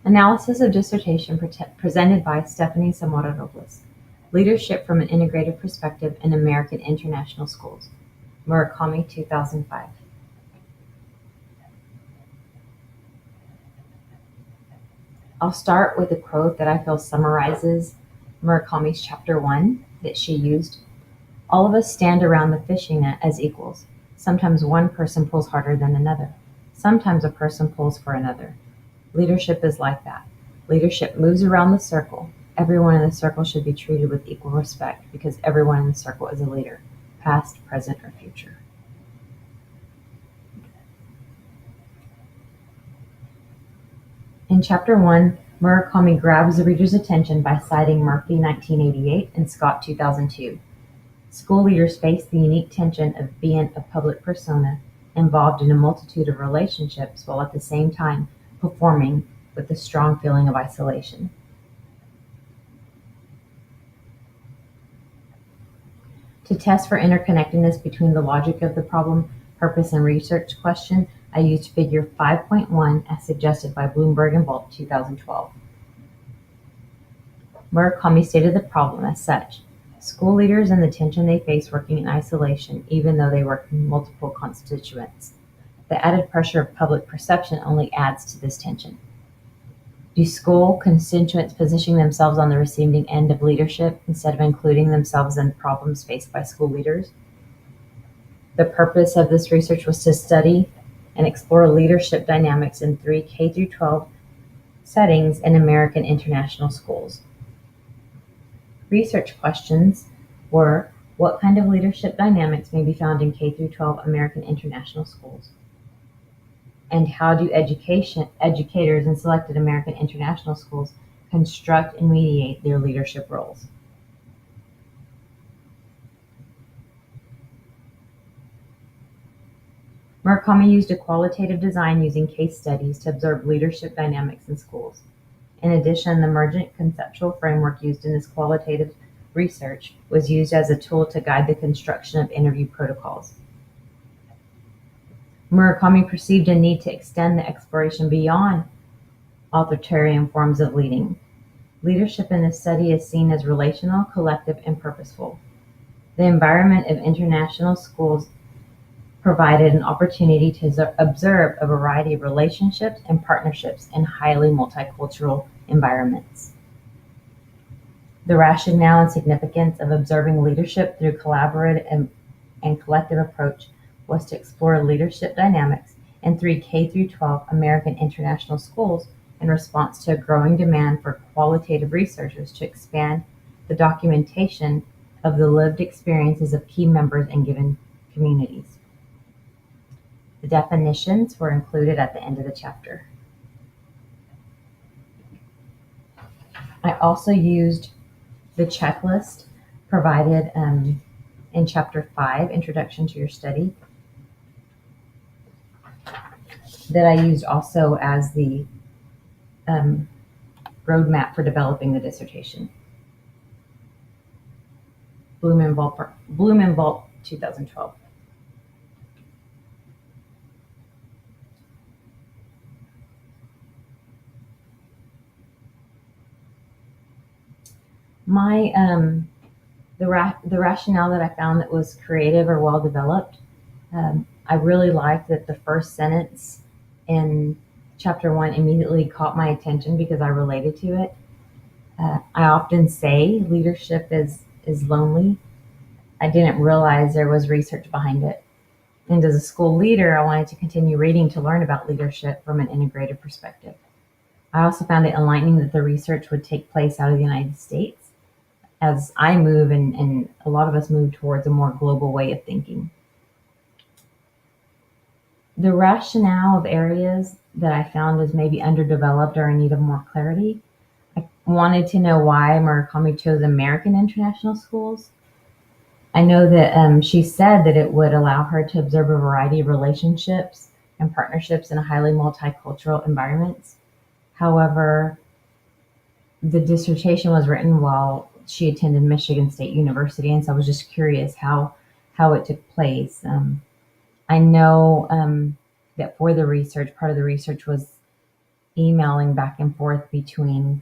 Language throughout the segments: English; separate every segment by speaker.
Speaker 1: Analysis of dissertation presented by Stephanie Zamora-Robles. Leadership from an Integrated Perspective in American International Schools. Murakami, 2005. I'll start with a quote that I feel summarizes Murakami's chapter 1 that she used. All of us stand around the fishing net as equals. Sometimes one person pulls harder than another. Sometimes a person pulls for another. Leadership is like that. Leadership moves around the circle. Everyone in the circle should be treated with equal respect because everyone in the circle is a leader, past, present, or future. In chapter 1, Murakami grabs the reader's attention by citing Murphy 1988 and Scott 2002. School leaders face the unique tension of being a public persona involved in a multitude of relationships while at the same time performing with a strong feeling of isolation. To test for interconnectedness between the logic of the problem, purpose, and research question, I used figure 5.1 as suggested by Bloomberg and Bolt 2012. Murakami stated the problem as such. School leaders and the tension they face working in isolation, even though they work in multiple constituents. The added pressure of public perception only adds to this tension. Do school constituents positioning themselves on the receiving end of leadership instead of including themselves in problems faced by school leaders? The purpose of this research was to study and explore leadership dynamics in 3 K-12 settings in American international schools. Research questions were, what kind of leadership dynamics may be found in K-12 American international schools? And how do educators in selected American international schools construct and mediate their leadership roles? Murakami used a qualitative design using case studies to observe leadership dynamics in schools. In addition, the emergent conceptual framework used in this qualitative research was used as a tool to guide the construction of interview protocols. Murakami perceived a need to extend the exploration beyond authoritarian forms of leading. Leadership in this study is seen as relational, collective, and purposeful. The environment of international schools provided an opportunity to observe a variety of relationships and partnerships in highly multicultural environments. The rationale and significance of observing leadership through collaborative and collective approach was to explore leadership dynamics in 3 K-12 American international schools in response to a growing demand for qualitative researchers to expand the documentation of the lived experiences of key members in given communities. The definitions were included at the end of the chapter. I also used the checklist provided in Chapter 5, Introduction to Your Study, that I used also as the roadmap for developing the dissertation. Bloom and Bolt 2012. The rationale that I found that was creative or well developed, I really liked that the first sentence in chapter 1 immediately caught my attention because I related to it. I often say leadership is lonely. I didn't realize there was research behind it. And as a school leader, I wanted to continue reading to learn about leadership from an integrated perspective. I also found it enlightening that the research would take place out of the United States as I move and a lot of us move towards a more global way of thinking. The rationale of areas that I found was maybe underdeveloped or in need of more clarity. I wanted to know why Murakami chose American international schools. I know that she said that it would allow her to observe a variety of relationships and partnerships in highly multicultural environments. However, the dissertation was written while she attended Michigan State University, and so I was just curious how it took place. I know that for the research, part of the research was emailing back and forth between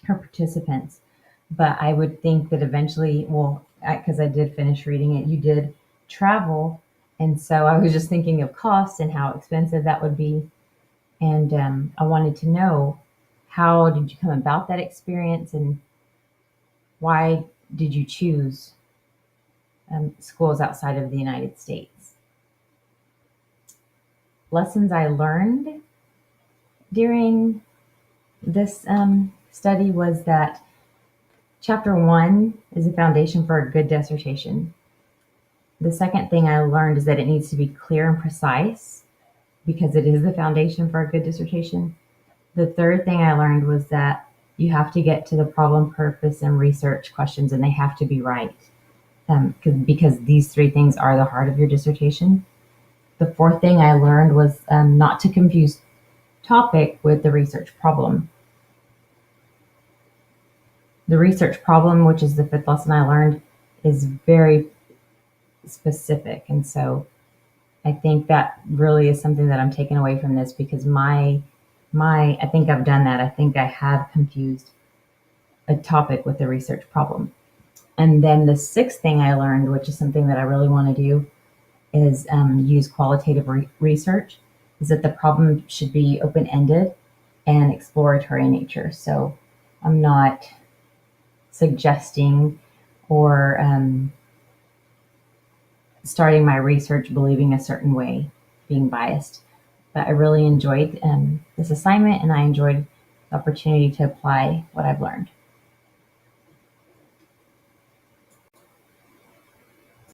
Speaker 1: her participants. But I would think that eventually, well, because I did finish reading it, you did travel. And so I was just thinking of cost and how expensive that would be. And I wanted to know, how did you come about that experience, and why did you choose schools outside of the United States? Lessons I learned during this study was that chapter 1 is a foundation for a good dissertation. The second thing I learned is that it needs to be clear and precise because it is the foundation for a good dissertation. The third thing I learned was that you have to get to the problem, purpose, and research questions, and they have to be right, because these three things are the heart of your dissertation. The fourth thing I learned was not to confuse topic with the research problem. The research problem, which is the fifth lesson I learned, is very specific. And so I think that really is something that I'm taking away from this, because I think I've done that. I think I have confused a topic with a research problem. And then the sixth thing I learned, which is something that I really want to do, is use qualitative research, is that the problem should be open-ended and exploratory in nature. So I'm not suggesting or starting my research believing a certain way, being biased. But I really enjoyed this assignment, and I enjoyed the opportunity to apply what I've learned.